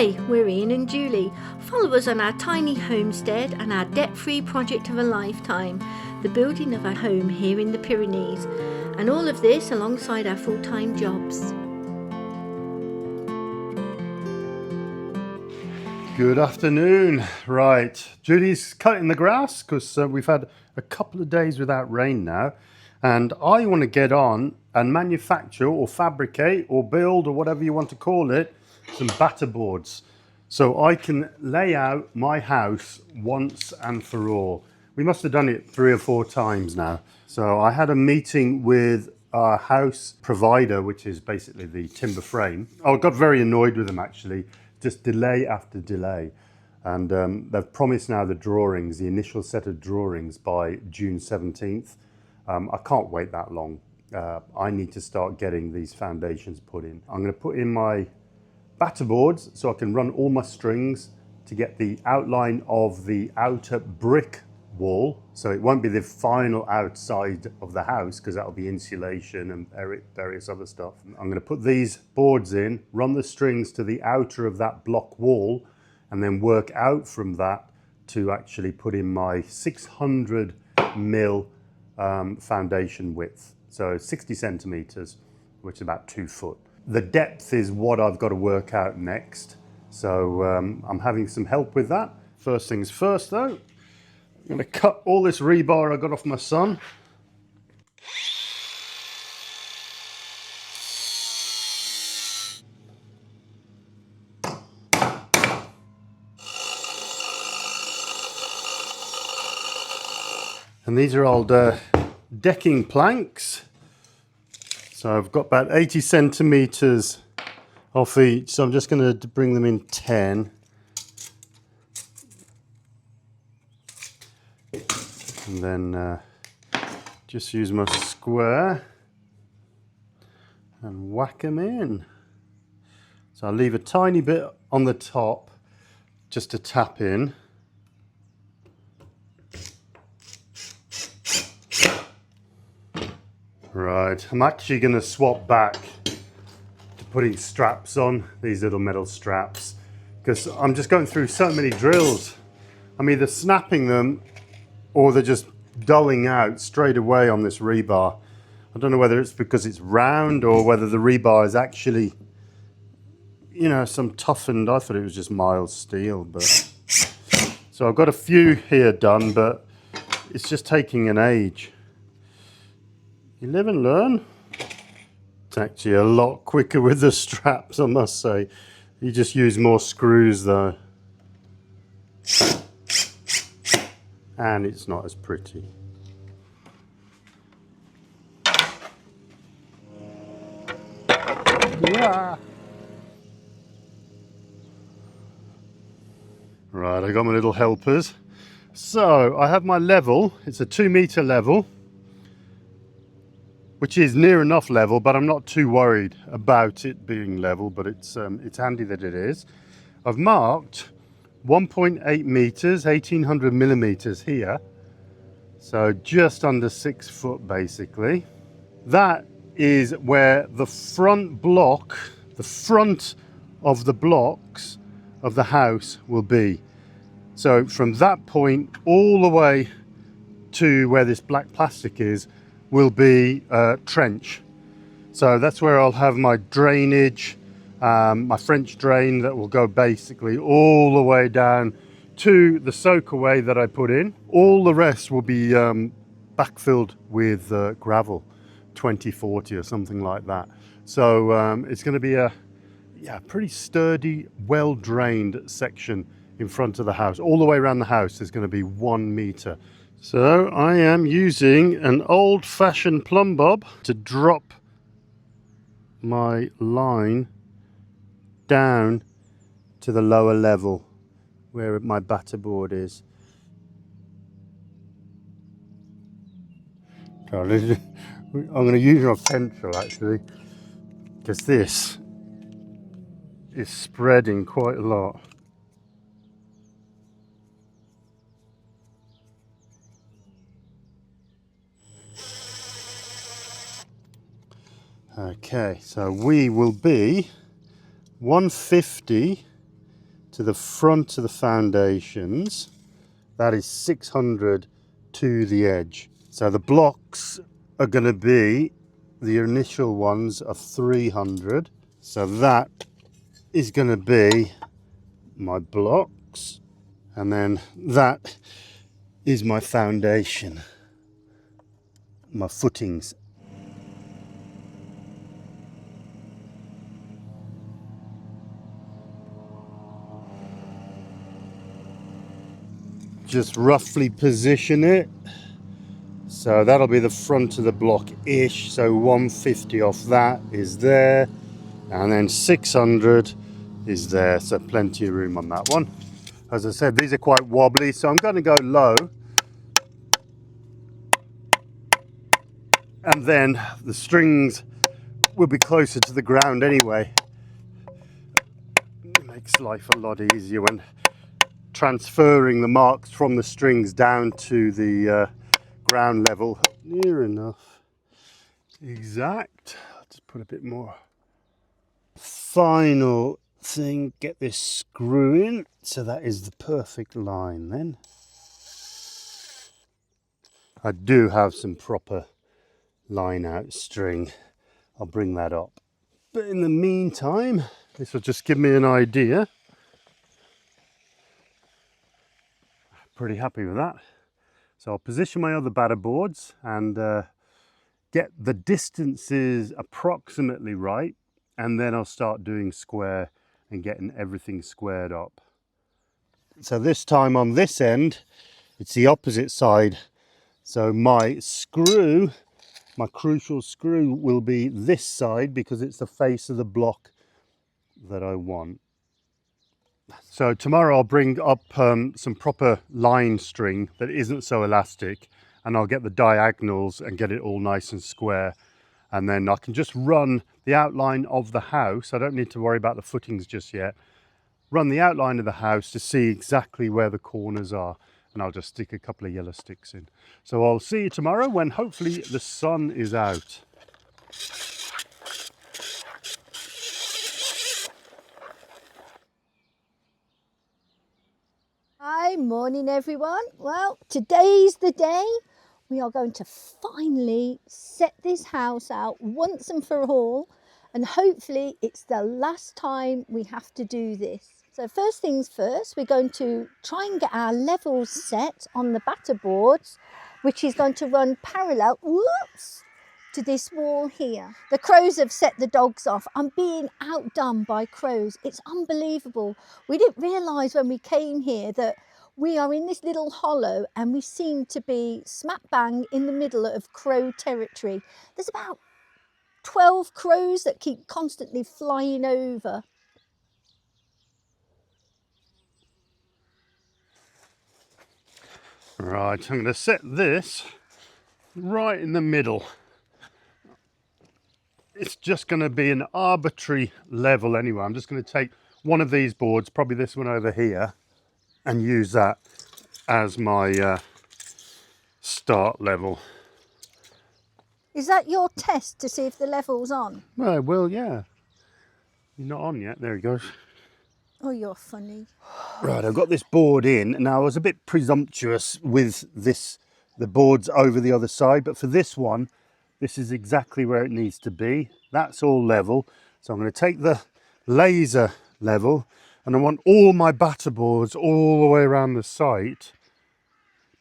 Hi, we're Ian and Julie. Follow us on our tiny homestead and our debt-free project of a lifetime, the building of a home here in the Pyrenees, and all of this alongside our full-time jobs. Good afternoon. Right, Julie's cutting the grass because we've had a couple of days without rain now, and I want to get on and manufacture or fabricate or build or whatever you want to call it some batter boards so I can lay out my house once and for all. We must have done it 3 or 4 times now. So I had a meeting with our house provider, which is basically the timber frame. I got very annoyed with them actually. Just delay after delay, and they've promised now the drawings, the initial set of drawings, by June 17th. I can't wait that long. I need to start getting these foundations put in. I'm going to put in my batter boards so I can run all my strings to get the outline of the outer brick wall, so it won't be the final outside of the house because that'll be insulation and various other stuff. I'm going to put these boards in, run the strings to the outer of that block wall, and then work out from that to actually put in my 600 mil foundation width, so 60 centimeters, which is about 2 foot. The depth is what I've got to work out next, so I'm having some help with that. First things first though, I'm going to cut all this rebar I got off my son. And these are old decking planks. So I've got about 80 centimeters off each, so I'm just going to bring them in 10. And then just use my square and whack them in. So I'll leave a tiny bit on the top just to tap in. Right, I'm actually going to swap back to putting straps on, these little metal straps, because I'm just going through so many drills. I'm either snapping them or they're just dulling out straight away on this rebar. I don't know whether it's because it's round or whether the rebar is actually, you know, some toughened. I thought it was just mild steel, but so I've got a few here done, but it's just taking an age. You live and learn. It's actually a lot quicker with the straps, I must say. You just use more screws though. And it's not as pretty. Yeah. Right, I got my little helpers. So I have my level. It's a 2-meter level, which is near enough level, but I'm not too worried about it being level, but it's handy that it is. I've marked 1.8 meters, 1800 millimeters here. So just under 6 foot basically. That is where the front block, the front of the blocks of the house will be. So from that point all the way to where this black plastic is will be a trench. So that's where I'll have my drainage, my French drain that will go basically all the way down to the soakaway that I put in. All the rest will be backfilled with gravel, 2040 or something like that. So it's going to be a pretty sturdy, well-drained section in front of the house. All the way around the house is going to be 1 meter. So I am using an old-fashioned plumb bob to drop my line down to the lower level where my batter board is. So I'm going to use my pencil actually, because this is spreading quite a lot. Okay, so we will be 150 to the front of the foundations. That is 600 to the edge. So the blocks are going to be, the initial ones are 300. So that is going to be my blocks. And then that is my foundation, my footings. Just roughly position it. So that'll be the front of the block-ish. So 150 off that is there. And then 600 is there. So plenty of room on that one. As I said, these are quite wobbly, so I'm going to go low. And then the strings will be closer to the ground anyway. It makes life a lot easier when transferring the marks from the strings down to the ground level. Near enough. Exact. I'll just put a bit more. Final thing, get this screw in. So that is the perfect line then. I do have some proper line out string. I'll bring that up. But in the meantime, this will just give me an idea. Pretty happy with that. So I'll position my other batter boards and get the distances approximately right, and then I'll start doing square and getting everything squared up. So this time on this end, it's the opposite side. So my screw, my crucial screw, will be this side because it's the face of the block that I want. So tomorrow I'll bring up some proper line string that isn't so elastic, and I'll get the diagonals and get it all nice and square, and then I can just run the outline of the house. I don't need to worry about the footings just yet. Run the outline of the house to see exactly where the corners are, and I'll just stick a couple of yellow sticks in. So I'll see you tomorrow when hopefully the sun is out. Hi, morning everyone. Well, today's the day we are going to finally set this house out once and for all, and hopefully it's the last time we have to do this. So first things first, we're going to try and get our levels set on the batter boards, which is going to run parallel, whoops, to this wall here. The crows have set the dogs off. I'm being outdone by crows. It's unbelievable. We didn't realise when we came here that we are in this little hollow and we seem to be smack bang in the middle of crow territory. There's about 12 crows that keep constantly flying over. Right, I'm going to set this right in the middle. It's just going to be an arbitrary level anyway. I'm just going to take one of these boards, probably this one over here, and use that as my start level. Is that your test to see if the level's on? Well, yeah. You're not on yet. There he goes. Oh, you're funny. Right, I've got this board in. Now, I was a bit presumptuous with the boards over the other side, but for this one, this is exactly where it needs to be. That's all level. So I'm going to take the laser level, and I want all my batter boards all the way around the site,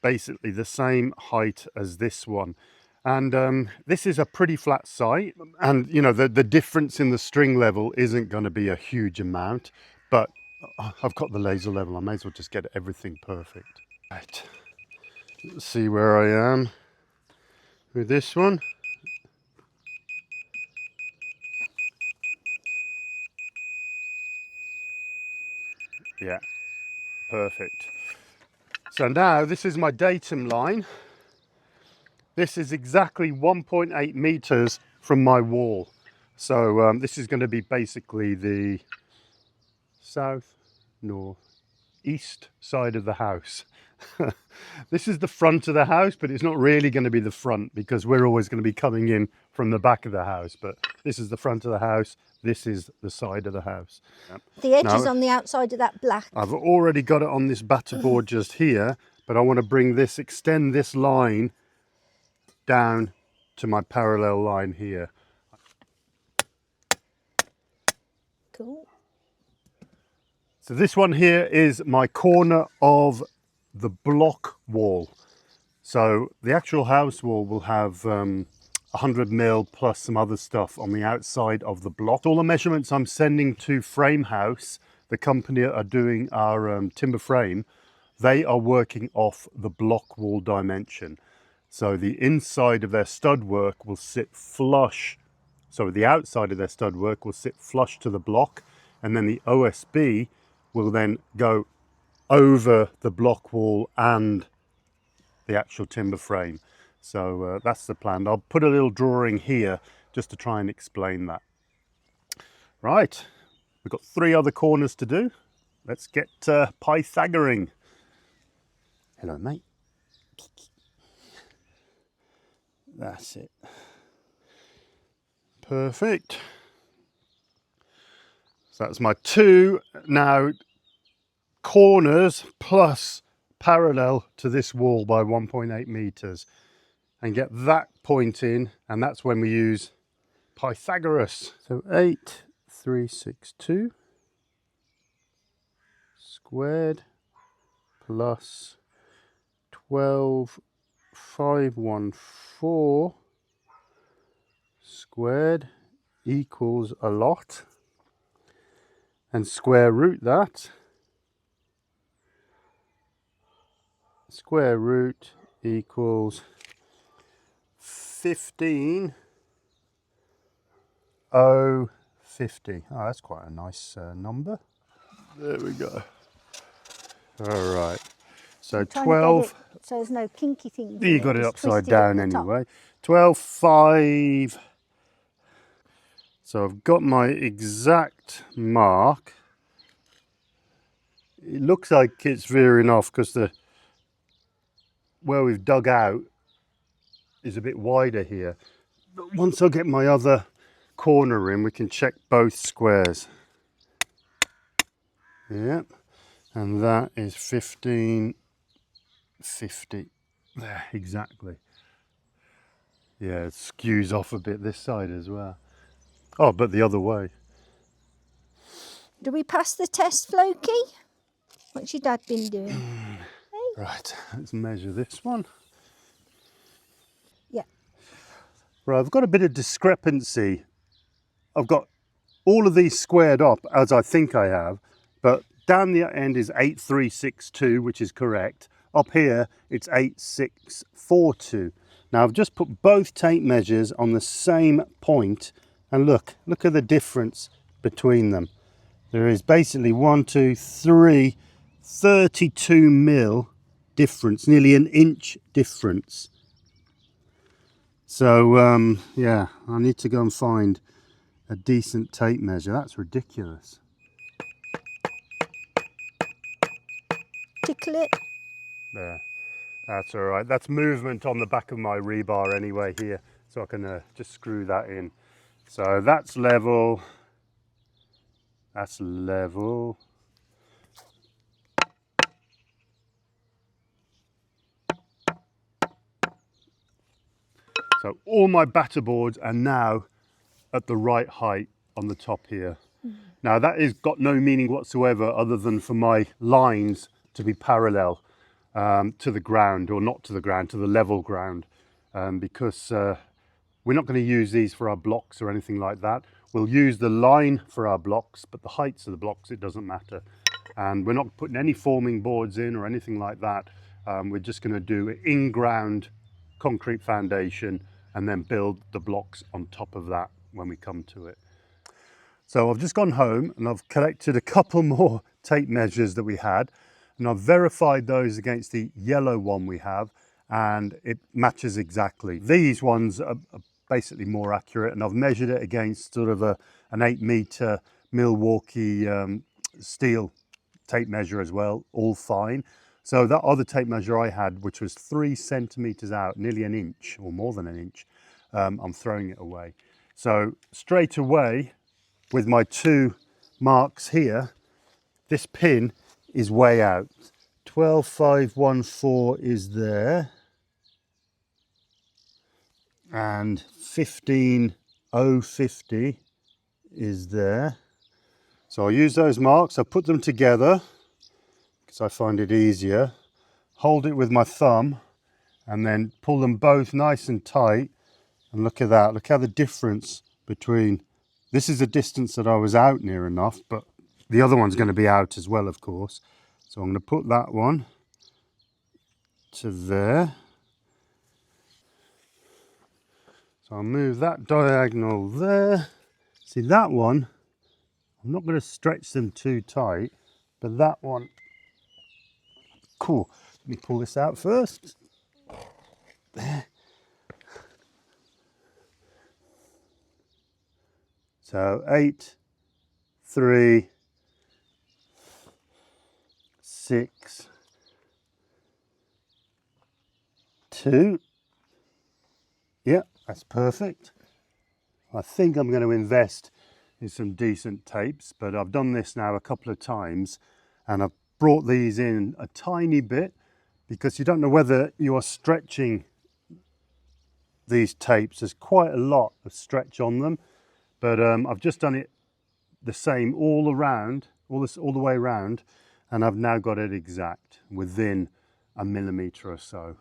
basically the same height as this one. And this is a pretty flat site, and you know the difference in the string level isn't going to be a huge amount, but I've got the laser level. I may as well just get everything perfect. Right, let's see where I am with this one. Yeah, perfect. So now this is my datum line. This is exactly 1.8 meters from my wall. So this is going to be basically the south, north, east side of the house. This is the front of the house, but it's not really going to be the front because we're always going to be coming in from the back of the house. But this is the front of the house. this is the side of the house. Yep. The edge is Now, on the outside of that black. I've already got it on this batter board just here, but I want to bring this, extend this line down to my parallel line here. Cool. So this one here is my corner of the block wall. So the actual house wall will have 100 mil plus some other stuff on the outside of the block. All the measurements I'm sending to Frame House, the company that are doing our timber frame, they are working off the block wall dimension. So the inside of their stud work will sit flush. So the outside of their stud work will sit flush to the block, and then the OSB will then go over the block wall and the actual timber frame. So that's the plan. I'll put a little drawing here just to try and explain that. Right, we've got 3 other corners to do. Let's get Pythagoring. Hello, mate. That's it. Perfect. So that's my 2 now corners plus parallel to this wall by 1.8 meters, and get that point in, and that's when we use Pythagoras. So 8,362 squared plus 12,514 squared equals a lot, and square root that. Square root equals 15,050. Oh, that's quite a nice number. There we go. All right. So 12. So there's no kinky thing. You got it upside down anyway. 12,5. So I've got my exact mark. It looks like it's veering off because where we've dug out is a bit wider here. But once I get my other corner in, we can check both squares. Yep. And that is 1550. There, exactly. Yeah, it skews off a bit this side as well. Oh, but the other way. Do we pass the test, Floki? What's your dad been doing? Hey? Right, let's measure this one. Yeah. Right, I've got a bit of discrepancy. I've got all of these squared up as I think I have, but down the end is 8,362, which is correct. Up here, it's 8,642. Now I've just put both tape measures on the same point, and look at the difference between them. There is basically 32 mil difference, nearly an inch difference. So yeah, I need to go and find a decent tape measure. That's ridiculous. Tickle it. There, that's all right. That's movement on the back of my rebar anyway here, so I can just screw that in. So that's level. That's level. So all my batter boards are now at the right height on the top here. Now that has got no meaning whatsoever other than for my lines to be parallel to the ground, or not to the ground, to the level ground, because we're not going to use these for our blocks or anything like that. We'll use the line for our blocks, but the heights of the blocks, it doesn't matter. And we're not putting any forming boards in or anything like that. We're just going to do an in-ground concrete foundation and then build the blocks on top of that when we come to it. So I've just gone home and I've collected a couple more tape measures that we had, and I've verified those against the yellow one we have, and it matches exactly. These ones are basically more accurate, and I've measured it against sort of an 8 meter Milwaukee steel tape measure as well, all fine. So that other tape measure I had, which was 3 centimeters out, nearly an inch or more than an inch, I'm throwing it away. So straight away, with my 2 marks here, this pin is way out. 12514 is there, and 15050 is there. So I'll use those marks, I'll put them together because I find it easier, hold it with my thumb and then pull them both nice and tight, and look at that, look how the difference between, this is a distance that I was out near enough, but the other one's going to be out as well, of course. So I'm going to put that one to there. So I'll move that diagonal there. See that one, I'm not going to stretch them too tight, but that one, cool. Let me pull this out first. There. So 8, 3, 6, 2. Yeah, that's perfect. I think I'm going to invest in some decent tapes, but I've done this now a couple of times and I've brought these in a tiny bit because you don't know whether you are stretching these tapes. There's quite a lot of stretch on them, but I've just done it the same all around, all the way around, and I've now got it exact within a millimetre or so.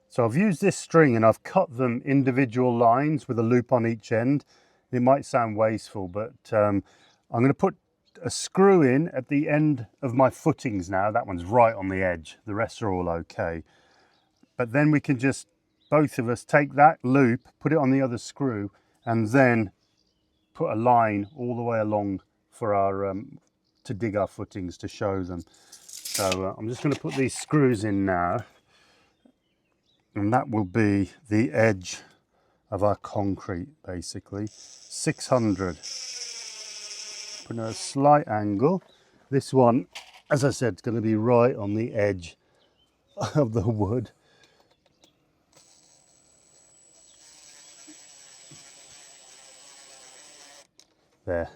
So I've used this string and I've cut them individual lines with a loop on each end. It might sound wasteful, but I'm going to put a screw in at the end of my footings now. That one's right on the edge. The rest are all okay. But then we can just, both of us, take that loop, put it on the other screw, and then put a line all the way along for our to dig our footings, to show them. So I'm just going to put these screws in now, and that will be the edge of our concrete, basically. 600. Putting at a slight angle. This one, as I said, is going to be right on the edge of the wood. There.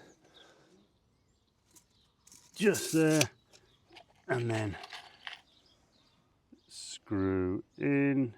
Just there. And then screw in.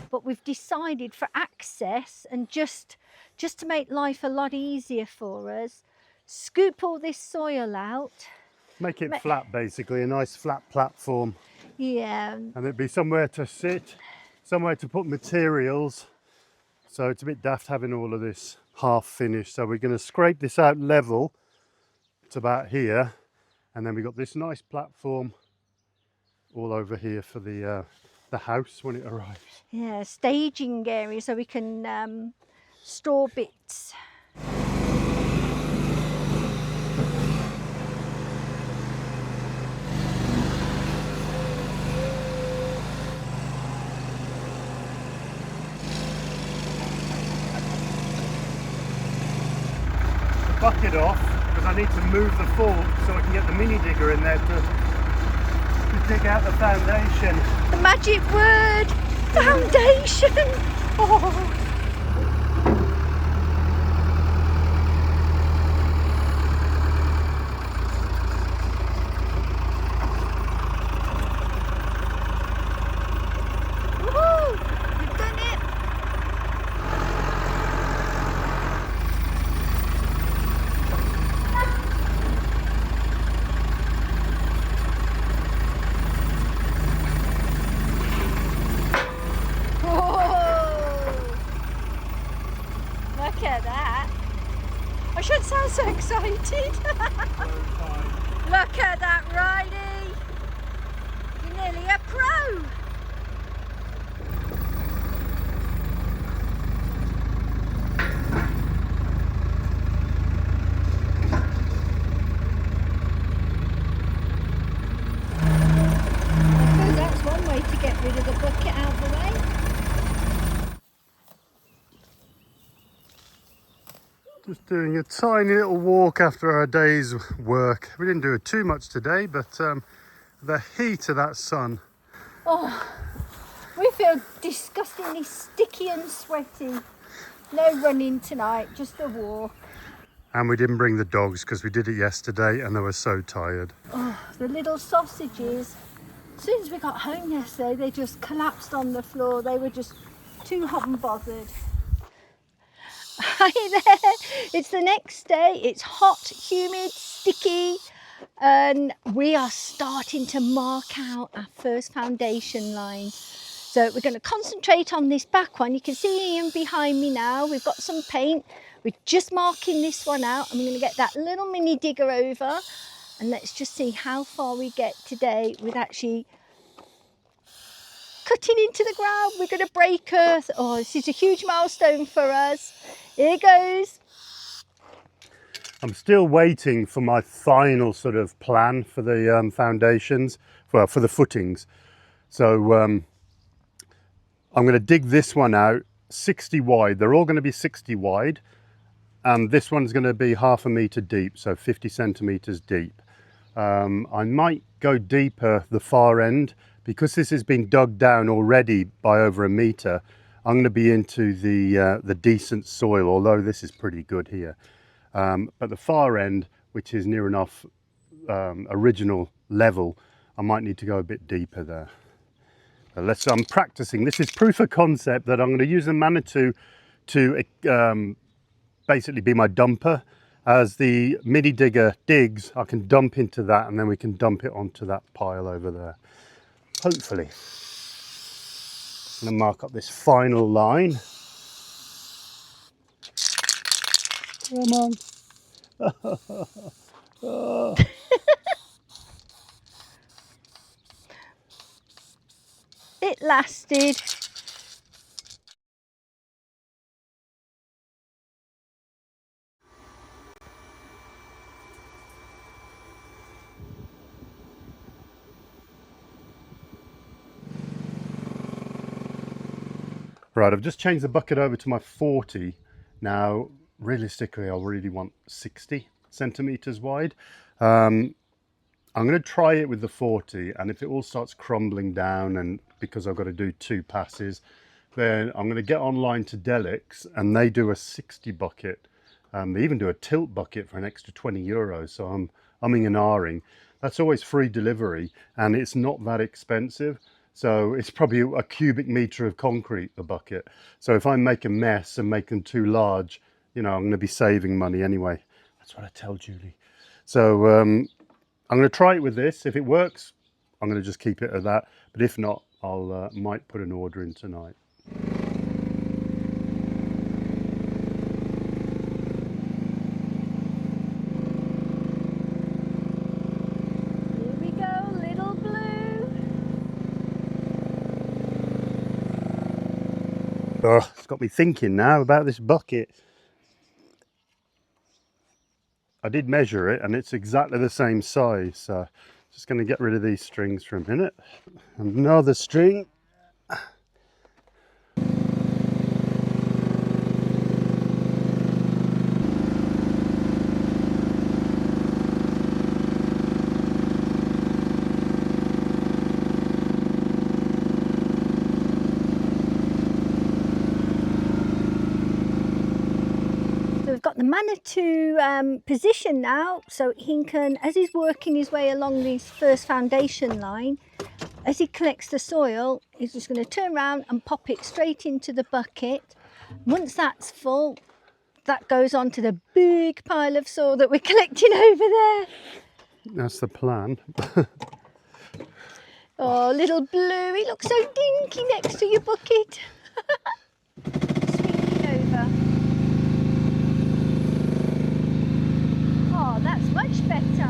But we've decided for access and just to make life a lot easier for us, scoop all this soil out. Make it flat, basically, a nice flat platform. Yeah. And it'd be somewhere to sit, somewhere to put materials. So it's a bit daft having all of this half finished. So we're going to scrape this out level to about here. And then we've got this nice platform all over here for the house when it arrives. Yeah, staging area so we can store bits. Bucket off because I need to move the fork so I can get the mini digger in there to dig out the foundation. The magic word, foundation. Oh. Look at that. I shouldn't sound so excited. Look at that, Riley. You're nearly a pro. rid of the bucket out of the way. Just doing a tiny little walk after our day's work. We didn't do too much today, but the heat of that sun. Oh, we feel disgustingly sticky and sweaty. No running tonight, just a walk. And we didn't bring the dogs because we did it yesterday and they were so tired. Oh, the little sausages. As soon as we got home yesterday, they just collapsed on the floor. They were just too hot and bothered. Hi there. It's the next day. It's hot, humid, sticky, and we are starting to mark out our first foundation line. So we're going to concentrate on this back one. You can see Ian behind me now. We've got some paint. We're just marking this one out. I'm going to get that little mini digger over, and let's just see how far we get today with actually cutting into the ground. We're going to break earth. Oh, this is a huge milestone for us. Here goes. I'm still waiting for my final sort of plan for the foundations, well, for the footings. So I'm going to dig this one out 60 wide. They're all going to be 60 wide. And this one's going to be 1/2 meter deep, so 50 centimeters deep. I might go deeper the far end because this has been dug down already by over 1 meter. I'm going to be into the decent soil, although this is pretty good here. But the far end, which is near enough original level, I might need to go a bit deeper there. So I'm practicing. This is proof of concept that I'm going to use the Manitou to basically be my dumper. As the mini digger digs, I can dump into that and then we can dump it onto that pile over there. Hopefully. I'm going to mark up this final line. Come on. It lasted. Right, I've just changed the bucket over to my 40. Now, realistically, I really want 60 centimeters wide. I'm going to try it with the 40, and if it all starts crumbling down, and because I've got to do 2 passes, then I'm going to get online to Delix, and they do a 60 bucket. They even do a tilt bucket for an extra 20 euros. So I'm umming and ahhing. That's always free delivery, and it's not that expensive. So it's probably a cubic meter of concrete, the bucket. So if I make a mess and make them too large, you know, I'm going to be saving money anyway. That's what I tell Julie. So I'm going to try it with this. If it works, I'm going to just keep it at that. But if not, I'll might put an order in tonight. Oh, it's got me thinking now about this bucket. I did measure it and it's exactly the same size. So just going to get rid of these strings for a minute. Another string. We've got the Manitou position now, so he can, as he's working his way along this first foundation line, as he collects the soil, he's just going to turn around and pop it straight into the bucket. Once that's full, that goes on to the big pile of soil that we're collecting over there. That's the plan. Oh, little Blue, he looks so dinky next to your bucket. Swinging over. Oh, that's much better.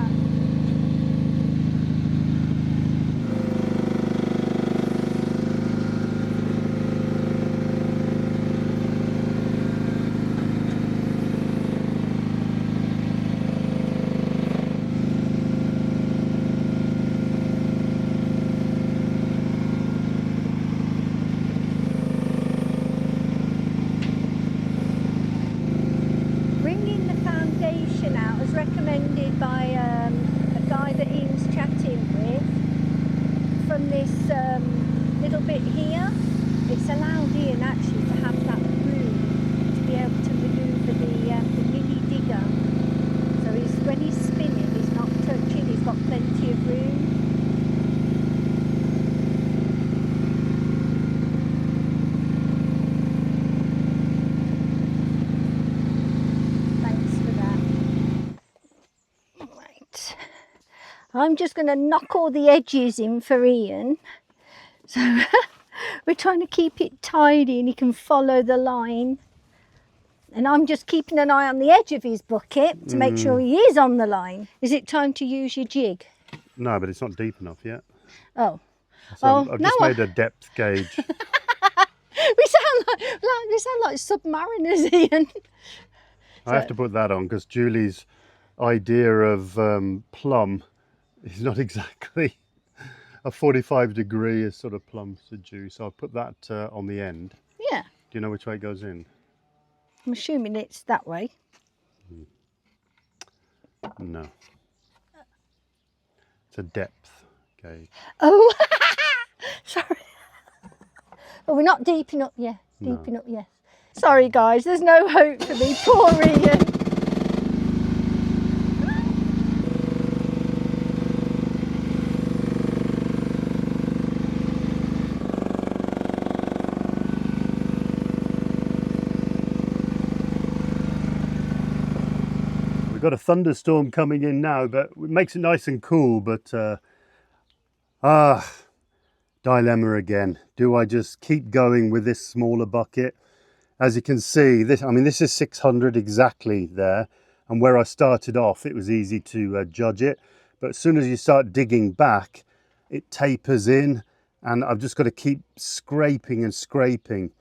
from this little bit here, it's allowed Ian actually to have that room to be able to manoeuvre the mini digger. So when he's spinning, he's not touching, he's got plenty of room. Thanks for that. Right. I'm just going to knock all the edges in for Ian. So we're trying to keep it tidy and he can follow the line. And I'm just keeping an eye on the edge of his bucket to make sure he is on the line. Is it time to use your jig? No, but it's not deep enough yet. Oh. So I've just made a depth gauge. we sound like submariners, Ian. I have to put that on because Julie's idea of plumb is not exactly a 45-degree sort of plumb to Jew. So I'll put that on the end. Yeah. Do you know which way it goes in? I'm assuming it's that way. No. It's a depth gauge. Oh, sorry. Oh, we're not deep enough yet. Deep enough, yes. Sorry, guys, there's no hope for me. Poor Ian. We've got a thunderstorm coming in now, but it makes it nice and cool. But dilemma again. Do I just keep going with this smaller bucket? As you can see, this is 600 exactly there, and where I started off, it was easy to judge it. But as soon as you start digging back, it tapers in, and I've just got to keep scraping and scraping.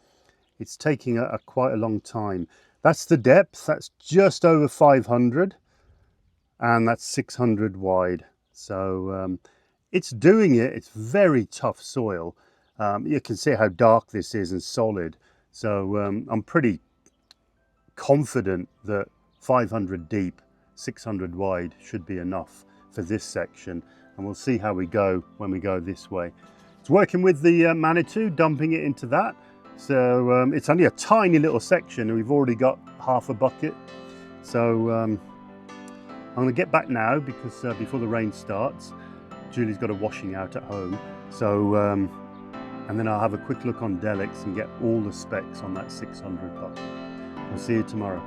It's taking quite a long time. That's the depth. That's just over 500, and that's 600 wide. So it's doing it. It's very tough soil. You can see how dark this is and solid. So I'm pretty confident that 500 deep, 600 wide should be enough for this section. And we'll see how we go when we go this way. It's working with the Manitou, dumping it into that. So it's only a tiny little section and we've already got half a bucket. So I'm going to get back now because before the rain starts, Julie's got a washing out at home. So and then I'll have a quick look on Delix and get all the specs on that 600 bucket. I'll see you tomorrow.